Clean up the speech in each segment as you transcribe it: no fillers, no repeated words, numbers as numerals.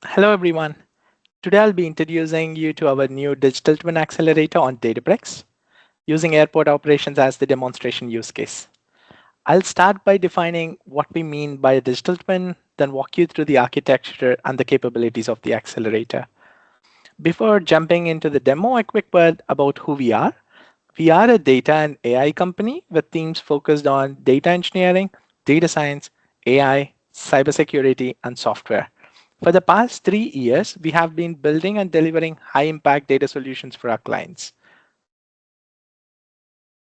Hello, everyone. Today I'll be introducing you to our new Digital Twin Accelerator on Databricks, using airport operations as the demonstration use case. I'll start by defining what we mean by a digital twin, then walk you through the architecture and the capabilities of the accelerator. Before jumping into the demo, a quick word about who we are. We are a data and AI company with teams focused on data engineering, data science, AI, cybersecurity, and software. For the past 3 years, we have been building and delivering high impact data solutions for our clients.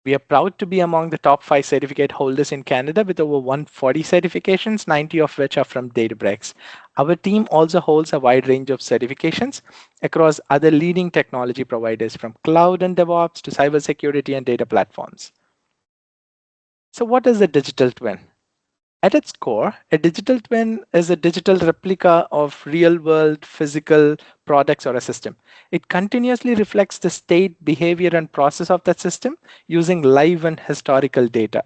We are proud to be among the top 5 certificate holders in Canada with over 140 certifications, 90 of which are from Databricks. Our team also holds a wide range of certifications across other leading technology providers from cloud and DevOps to cybersecurity and data platforms. So, what is a digital twin? At its core, a digital twin is a digital replica of real world physical products or a system. It continuously reflects the state, behavior, and process of that system using live and historical data.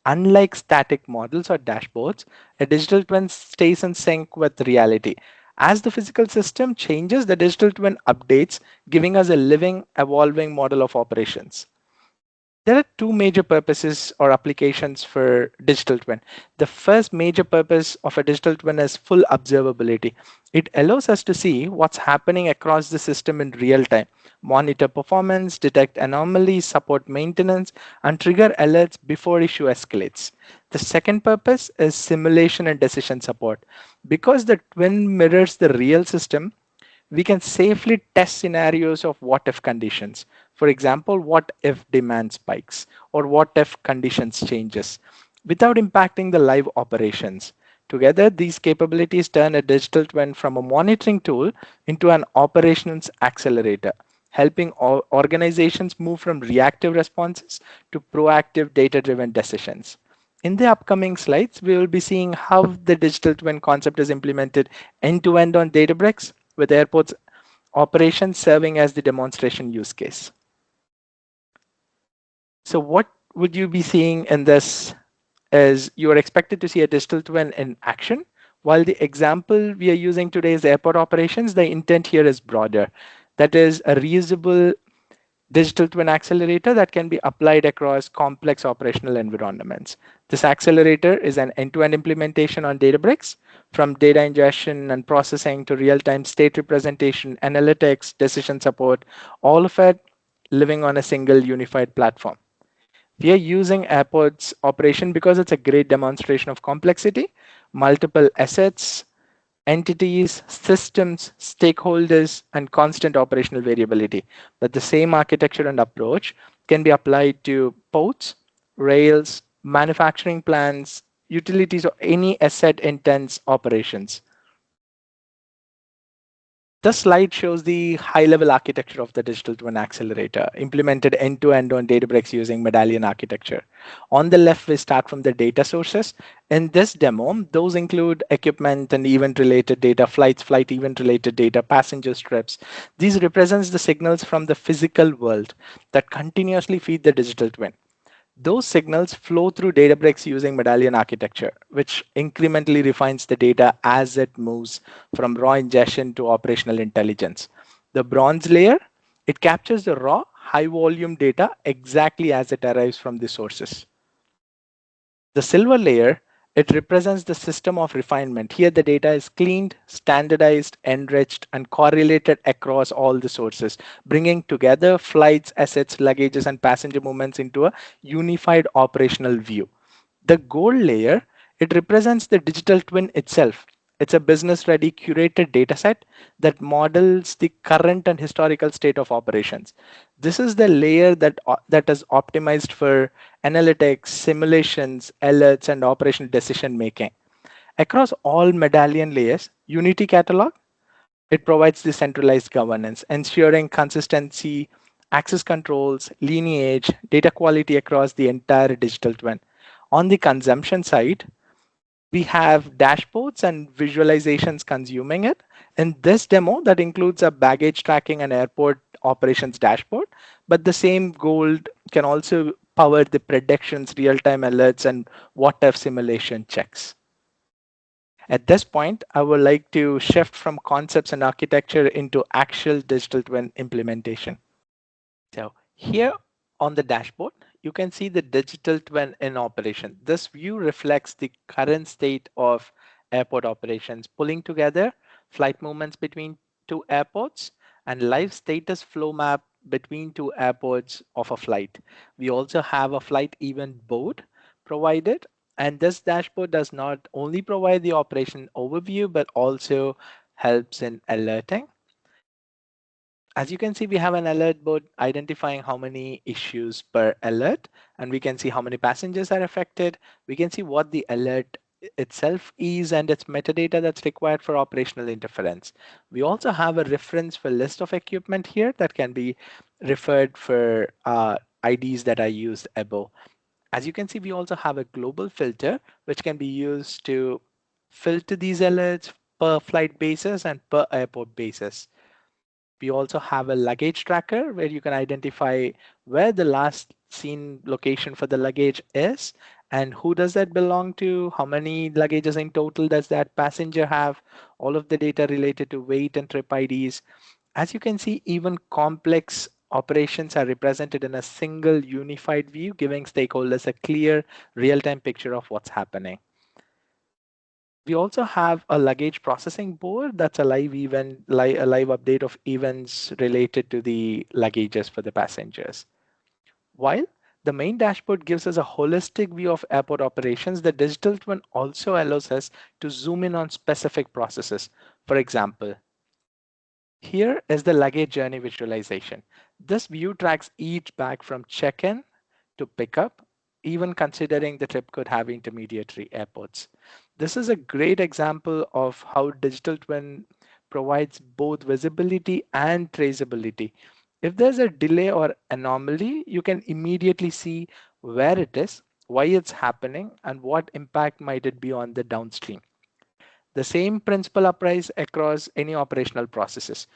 Unlike static models or dashboards, a digital twin stays in sync with reality. As the physical system changes, the digital twin updates, giving us a living, evolving model of operations. There are two major purposes or applications for digital twin. The first major purpose of a digital twin is full observability. It allows us to see what's happening across the system in real time, monitor performance, detect anomalies, support maintenance, and trigger alerts before issue escalates. The second purpose is simulation and decision support. Because the twin mirrors the real system, we can safely test scenarios of what if conditions. For example, what if demand spikes or what if conditions changes without impacting the live operations. Together, these capabilities turn a digital twin from a monitoring tool into an operations accelerator, helping organizations move from reactive responses to proactive data-driven decisions. In the upcoming slides, we will be seeing how the digital twin concept is implemented end-to-end on Databricks, with airports operations serving as the demonstration use case. So what would you be seeing in this is you are expected to see a digital twin in action. While the example we are using today is airport operations, the intent here is broader. That is a reusable digital twin accelerator that can be applied across complex operational environments. This accelerator is an end-to-end implementation on Databricks, from data ingestion and processing to real-time state representation, analytics, decision support, all of it living on a single unified platform. We are using Airport's operation because it's a great demonstration of complexity, multiple assets, entities, systems, stakeholders, and constant operational variability. But the same architecture and approach can be applied to ports, rails, manufacturing plants, utilities, or any asset intense operations. This slide shows the high-level architecture of the Digital Twin Accelerator, implemented end-to-end on Databricks using Medallion Architecture. On the left, we start from the data sources. In this demo, those include equipment and event-related data, flights, flight event-related data, passenger trips. These represents the signals from the physical world that continuously feed the digital twin. Those signals flow through Databricks using Medallion architecture, which incrementally refines the data as it moves from raw ingestion to operational intelligence. The bronze layer, it captures the raw, high volume data exactly as it arrives from the sources. The silver layer, it represents the system of refinement. Here, the data is cleaned, standardized, enriched, and correlated across all the sources, bringing together flights, assets, luggages, and passenger movements into a unified operational view. The gold layer, it represents the digital twin itself. It's a business-ready curated dataset that models the current and historical state of operations. This is the layer that is optimized for analytics, simulations, alerts, and operational decision making. Across all medallion layers, Unity Catalog, it provides the centralized governance, ensuring consistency, access controls, lineage, data quality across the entire digital twin. On the consumption side, we have dashboards and visualizations consuming it. In this demo, that includes a baggage tracking and airport operations dashboard, but the same gold can also power the predictions, real-time alerts, and what if simulation checks. At this point, I would like to shift from concepts and architecture into actual digital twin implementation. So here on the dashboard, you can see the digital twin in operation. This view reflects the current state of airport operations, pulling together flight movements between two airports and live status flow map between two airports of a flight. We also have a flight event board provided, and this dashboard does not only provide the operation overview, but also helps in alerting. As you can see, we have an alert board identifying how many issues per alert, and we can see how many passengers are affected. We can see what the alert itself is and its metadata that's required for operational interference. We also have a reference for list of equipment here that can be referred for IDs that are used above. As you can see, we also have a global filter, which can be used to filter these alerts per flight basis and per airport basis. We also have a luggage tracker where you can identify where the last seen location for the luggage is and who does that belong to, how many luggages in total does that passenger have, all of the data related to weight and trip IDs. As you can see, even complex operations are represented in a single unified view, giving stakeholders a clear real-time picture of what's happening. We also have a luggage processing board that's a live event, a live update of events related to the luggages for the passengers. While the main dashboard gives us a holistic view of airport operations, the digital twin also allows us to zoom in on specific processes. For example, here is the luggage journey visualization. This view tracks each bag from check-in to pickup, even considering the trip could have intermediary airports. This is a great example of how digital twin provides both visibility and traceability. If there's a delay or anomaly, you can immediately see where it is, why it's happening, and what impact might it be on the downstream. The same principle applies across any operational processes.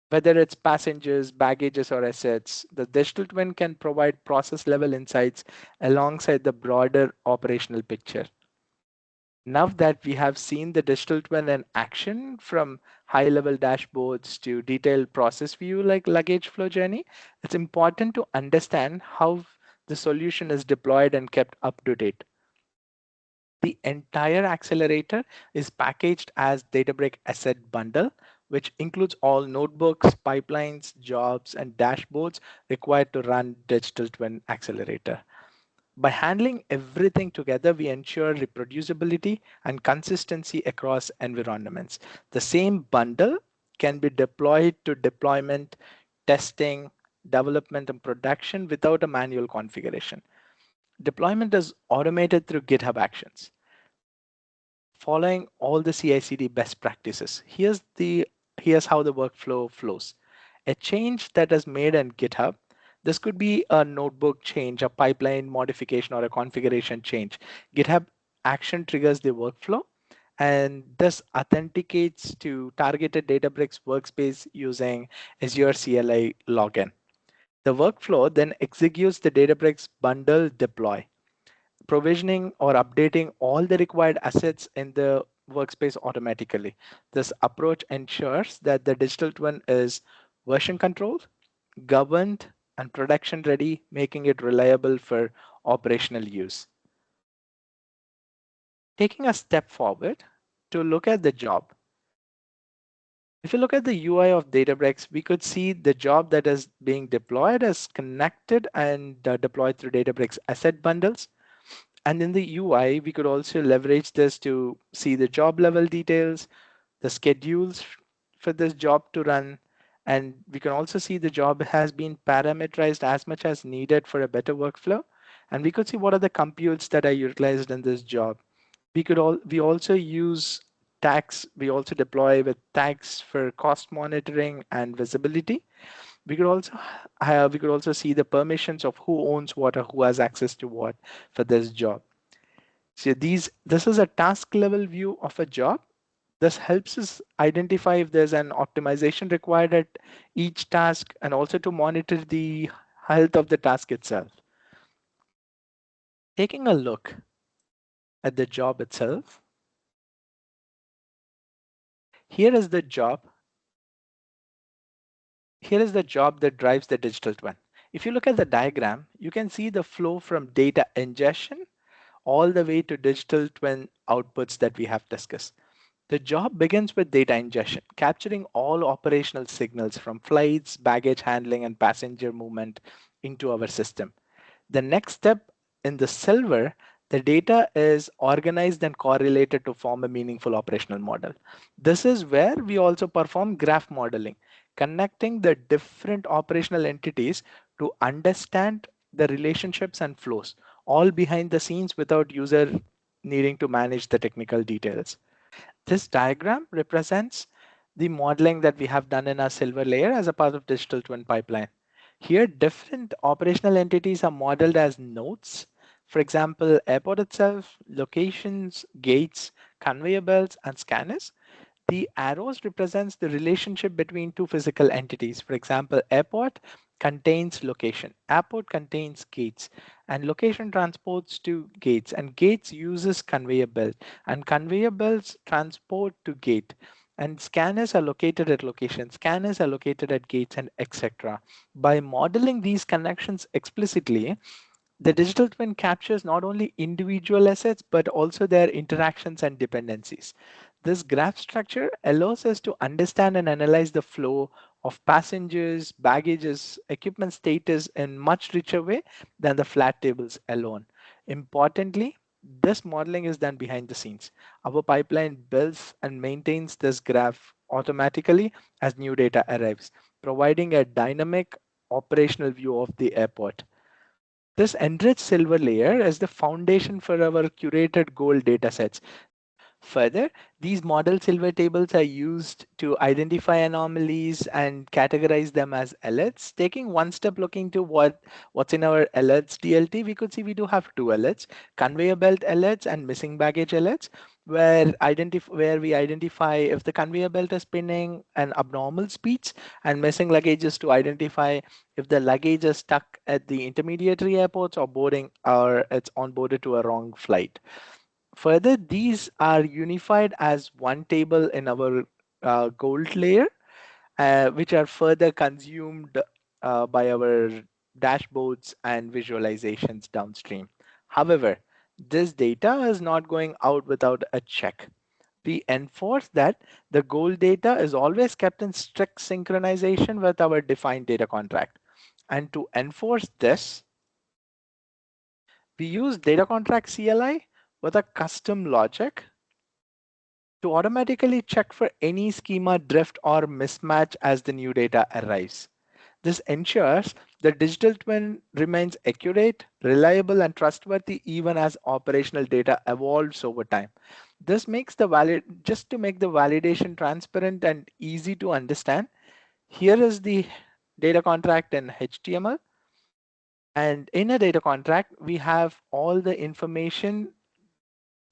Whether it's passengers, baggages, or assets, the digital twin can provide process level insights alongside the broader operational picture. Now that we have seen the digital twin in action, from high level dashboards to detailed process view like luggage flow journey, it's important to understand how the solution is deployed and kept up to date. The entire accelerator is packaged as Databricks Asset Bundle, which includes all notebooks, pipelines, jobs, and dashboards required to run Digital Twin Accelerator. By handling everything together, we ensure reproducibility and consistency across environments. The same bundle can be deployed to deployment, testing, development, and production without a manual configuration. Deployment is automated through GitHub Actions, following all the CI/CD best practices. Here's how the workflow flows. A change that is made in GitHub. This could be a notebook change, a pipeline modification, or a configuration change. GitHub action triggers the workflow, and this authenticates to targeted Databricks workspace using Azure CLI login. The workflow then executes the Databricks bundle deploy, provisioning or updating all the required assets in the workspace automatically. This approach ensures that the digital twin is version controlled, governed, and production ready, making it reliable for operational use. Taking a step forward to look at the job. If you look at the UI of Databricks, we could see the job that is being deployed as connected and deployed through Databricks Asset Bundles. And in the UI, we could also leverage this to see the job level details, the schedules for this job to run, and we can also see the job has been parameterized as much as needed for a better workflow. And we could see what are the computes that are utilized in this job. We also use tags. We also deploy with tags for cost monitoring and visibility. We could also see the permissions of who owns what or who has access to what for this job. So this is a task level view of a job. This helps us identify if there's an optimization required at each task and also to monitor the health of the task itself. Taking a look at the job itself, Here is the job. Here is the job that drives the digital twin. If you look at the diagram, you can see the flow from data ingestion all the way to digital twin outputs that we have discussed. The job begins with data ingestion, capturing all operational signals from flights, baggage handling, and passenger movement into our system. The next step in the silver, the data is organized and correlated to form a meaningful operational model. This is where we also perform graph modeling, connecting the different operational entities to understand the relationships and flows, all behind the scenes without user needing to manage the technical details. This diagram represents the modeling that we have done in our silver layer as a part of digital twin pipeline. Here, different operational entities are modeled as nodes. For example, airport itself, locations, gates, conveyor belts, and scanners. The arrows represents the relationship between two physical entities. For example, airport contains location, airport contains gates, and location transports to gates, and gates uses conveyor belt, and conveyor belts transport to gate. And scanners are located at locations, scanners are located at gates, and etc. By modeling these connections explicitly, the digital twin captures not only individual assets, but also their interactions and dependencies. This graph structure allows us to understand and analyze the flow of passengers, baggages, equipment status in much richer way than the flat tables alone. Importantly, this modeling is done behind the scenes. Our pipeline builds and maintains this graph automatically as new data arrives, providing a dynamic operational view of the airport. This enriched silver layer is the foundation for our curated gold datasets. Further, these model silver tables are used to identify anomalies and categorize them as alerts. Taking one step looking to what's in our alerts DLT, we could see we do have two alerts, conveyor belt alerts and missing baggage alerts, where we identify if the conveyor belt is spinning an abnormal speeds, and missing luggage is to identify if the luggage is stuck at the intermediary airports or boarding or it's onboarded to a wrong flight. Further, these are unified as one table in our gold layer, which are further consumed by our dashboards and visualizations downstream. However, this data is not going out without a check. We enforce that the gold data is always kept in strict synchronization with our defined data contract. And to enforce this, we use data contract CLI with a custom logic to automatically check for any schema drift or mismatch as the new data arrives. This ensures the digital twin remains accurate, reliable, and trustworthy even as operational data evolves over time. This makes just to make the validation transparent and easy to understand. Here is the data contract in HTML. And in a data contract, we have all the information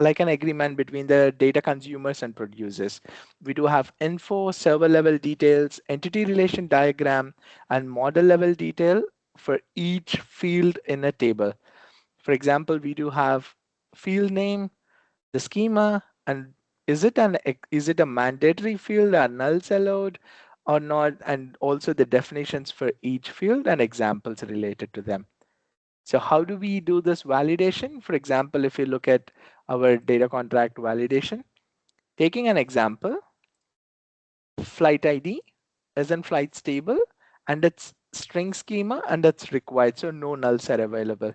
like an agreement between the data consumers and producers. We do have info, server level details, entity relation diagram, and model level detail for each field in a table. For example, we do have field name, the schema, and is it a mandatory field, are nulls allowed or not, and also the definitions for each field and examples related to them. So how do we do this validation? For example, if you look at our data contract validation, taking an example, flight ID is in flight table and its string schema and it's required, so no nulls are available.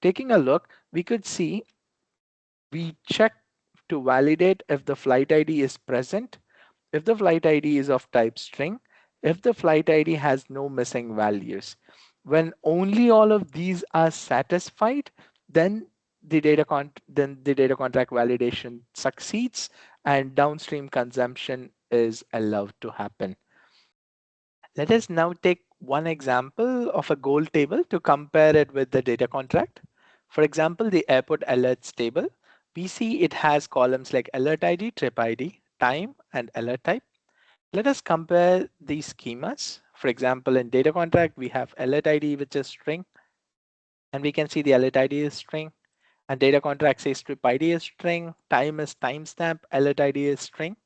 Taking a look, we could see we check to validate if the flight ID is present, if the flight ID is of type string, if the flight ID has no missing values. When only all of these are satisfied, then then the data contract validation succeeds and downstream consumption is allowed to happen. Let us now take one example of a goal table to compare it with the data contract. For example, the airport alerts table. We see it has columns like alert ID, trip ID, time, and alert type. Let us compare these schemas. For example, in data contract, we have alert ID, which is string, and we can see the alert ID is string. And data contract says trip ID is string, time is timestamp, alert ID is string.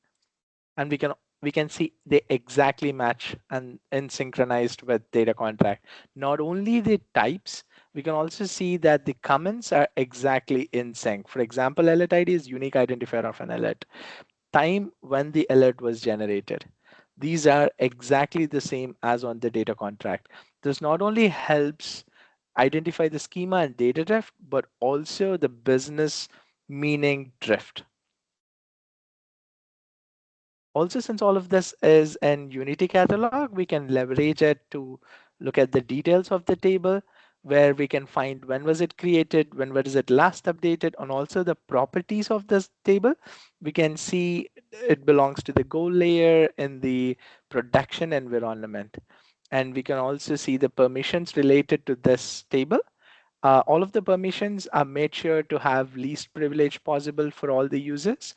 and we can see they exactly match and in synchronized with data contract. Not only the types, we can also see that the comments are exactly in sync. For example, alert ID is unique identifier of an alert. Time when the alert was generated. These are exactly the same as on the data contract. This not only helps identify the schema and data drift, but also the business meaning drift. Also, since all of this is in Unity catalog, we can leverage it to look at the details of the table, where we can find when was it created, when was it last updated, and also the properties of this table. We can see it belongs to the goal layer in the production environment. And we can also see the permissions related to this table. All of the permissions are made sure to have least privilege possible for all the users,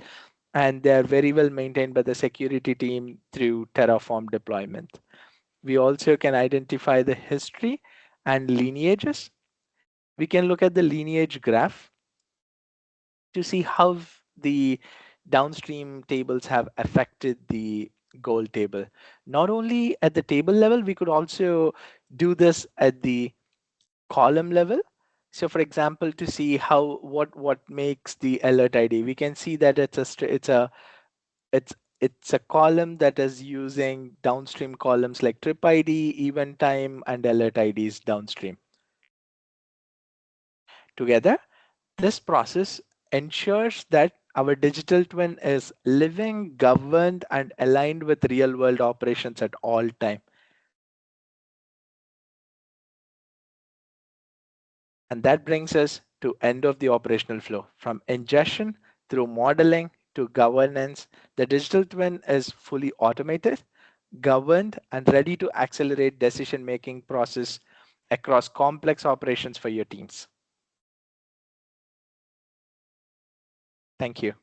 and they are very well maintained by the security team through Terraform deployment. We also can identify the history and lineages. We can look at the lineage graph to see how the downstream tables have affected the goal table. Not only at the table level, we could also do this at the column level. So for example, to see how what makes the alert ID, we can see that it's it's a column that is using downstream columns like trip ID, event time, and alert IDs downstream. Together, this process ensures that our digital twin is living, governed, and aligned with real world operations at all time. And that brings us to end of the operational flow. From ingestion through modeling to governance, the digital twin is fully automated, governed, and ready to accelerate decision-making process across complex operations for your teams. Thank you.